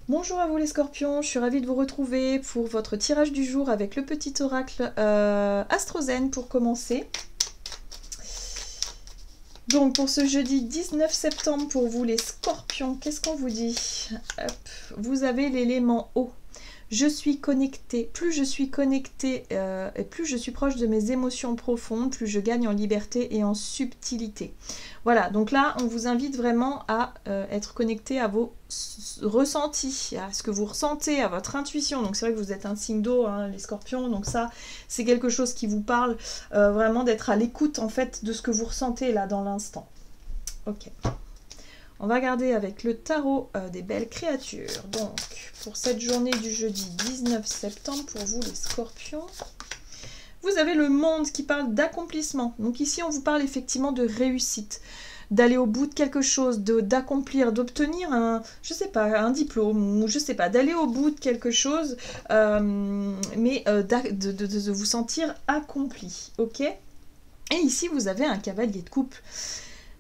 Bonjour à vous les scorpions, je suis ravie de vous retrouver pour votre tirage du jour avec le petit oracle Astrozen pour commencer. Donc pour ce jeudi 19 septembre pour vous les scorpions, qu'est-ce qu'on vous dit? Hop, vous avez l'élément eau. Je suis connectée, plus je suis connectée et plus je suis proche de mes émotions profondes, plus je gagne en liberté et en subtilité. Voilà, donc là, on vous invite vraiment à être connecté à vos ressentis, à ce que vous ressentez, à votre intuition. Donc c'est vrai que vous êtes un signe d'eau, hein, les scorpions, donc ça, c'est quelque chose qui vous parle, vraiment d'être à l'écoute en fait de ce que vous ressentez là dans l'instant. Ok. On va regarder avec le tarot des belles créatures. Donc, pour cette journée du jeudi 19 septembre, pour vous les scorpions, vous avez le monde qui parle d'accomplissement. Donc ici, on vous parle effectivement de réussite, d'aller au bout de quelque chose, d'accomplir, d'obtenir un, je sais pas, un diplôme, ou je sais pas, d'aller au bout de quelque chose, mais de vous sentir accompli, ok? Et ici, vous avez un cavalier de coupe.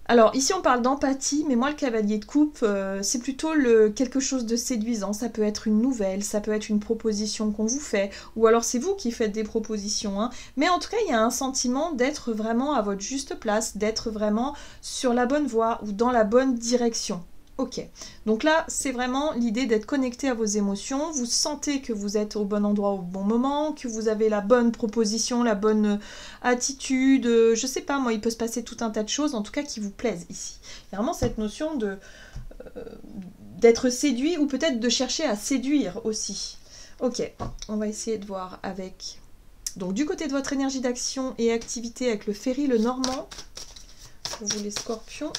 Alors ici on parle d'empathie, mais moi le cavalier de coupe, c'est plutôt quelque chose de séduisant. Ça peut être une nouvelle, ça peut être une proposition qu'on vous fait, ou alors c'est vous qui faites des propositions. Hein. Mais en tout cas, il y a un sentiment d'être vraiment à votre juste place, d'être vraiment sur la bonne voie ou dans la bonne direction. Ok, donc là c'est vraiment l'idée d'être connecté à vos émotions, vous sentez que vous êtes au bon endroit au bon moment, que vous avez la bonne proposition, la bonne attitude, je sais pas moi, il peut se passer tout un tas de choses en tout cas qui vous plaisent ici. Il y a vraiment cette notion de d'être séduit ou peut-être de chercher à séduire aussi. Ok, on va essayer de voir avec... Donc du côté de votre énergie d'action et activité avec le ferry, le normand, pour vous les scorpions.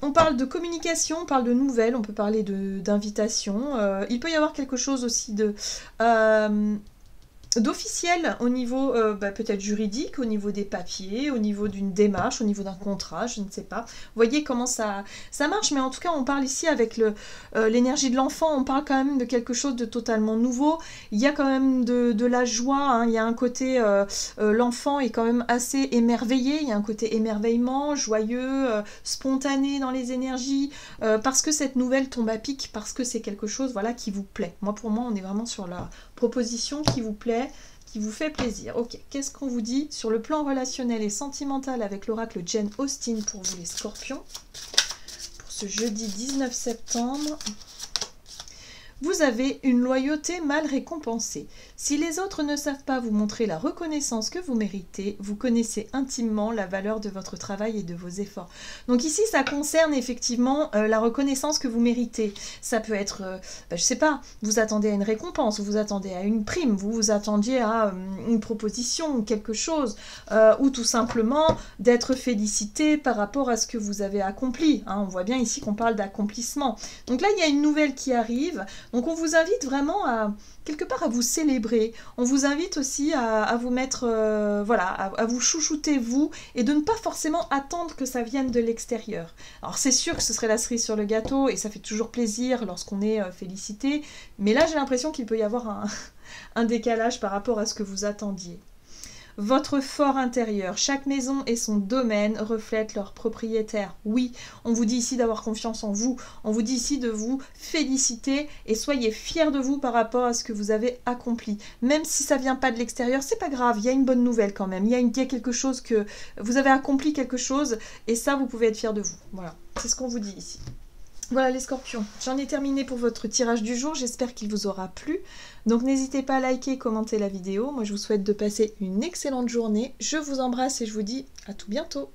On parle de communication, on parle de nouvelles, on peut parler d'invitation. Il peut y avoir quelque chose aussi d'officiel au niveau peut-être juridique, au niveau des papiers, au niveau d'une démarche, au niveau d'un contrat, je ne sais pas. Vous voyez comment ça marche, mais en tout cas on parle ici avec l'énergie de l'enfant, on parle quand même de quelque chose de totalement nouveau. Il y a quand même de la joie, hein. Il y a un côté, l'enfant est quand même assez émerveillé, il y a un côté émerveillement, joyeux, spontané dans les énergies, parce que cette nouvelle tombe à pic, parce que c'est quelque chose voilà, qui vous plaît. Pour moi on est vraiment sur la proposition qui vous plaît, qui vous fait plaisir. Ok, qu'est-ce qu'on vous dit sur le plan relationnel et sentimental avec l'oracle Jane Austen pour vous les scorpions pour ce jeudi 19 septembre? Vous avez une loyauté mal récompensée. Si les autres ne savent pas vous montrer la reconnaissance que vous méritez, vous connaissez intimement la valeur de votre travail et de vos efforts. Donc ici, ça concerne effectivement la reconnaissance que vous méritez. Ça peut être, je sais pas, vous attendez à une récompense, vous attendez à une prime, vous vous attendiez à une proposition ou quelque chose, ou tout simplement d'être félicité par rapport à ce que vous avez accompli. Hein, on voit bien ici qu'on parle d'accomplissement. Donc là, il y a une nouvelle qui arrive. Donc on vous invite vraiment à, quelque part, à vous célébrer. On vous invite aussi à vous mettre, voilà, à vous chouchouter vous, et de ne pas forcément attendre que ça vienne de l'extérieur. Alors c'est sûr que ce serait la cerise sur le gâteau, et ça fait toujours plaisir lorsqu'on est félicité, mais là j'ai l'impression qu'il peut y avoir un décalage par rapport à ce que vous attendiez. Votre fort intérieur, chaque maison et son domaine reflètent leur propriétaire. Oui, on vous dit ici d'avoir confiance en vous, on vous dit ici de vous féliciter et soyez fiers de vous par rapport à ce que vous avez accompli. Même si ça vient pas de l'extérieur, c'est pas grave, il y a une bonne nouvelle quand même, il y a quelque chose que vous avez accompli quelque chose et ça vous pouvez être fiers de vous. Voilà, c'est ce qu'on vous dit ici. Voilà les scorpions, j'en ai terminé pour votre tirage du jour, j'espère qu'il vous aura plu. Donc n'hésitez pas à liker, commenter la vidéo. Moi je vous souhaite de passer une excellente journée. Je vous embrasse et je vous dis à tout bientôt.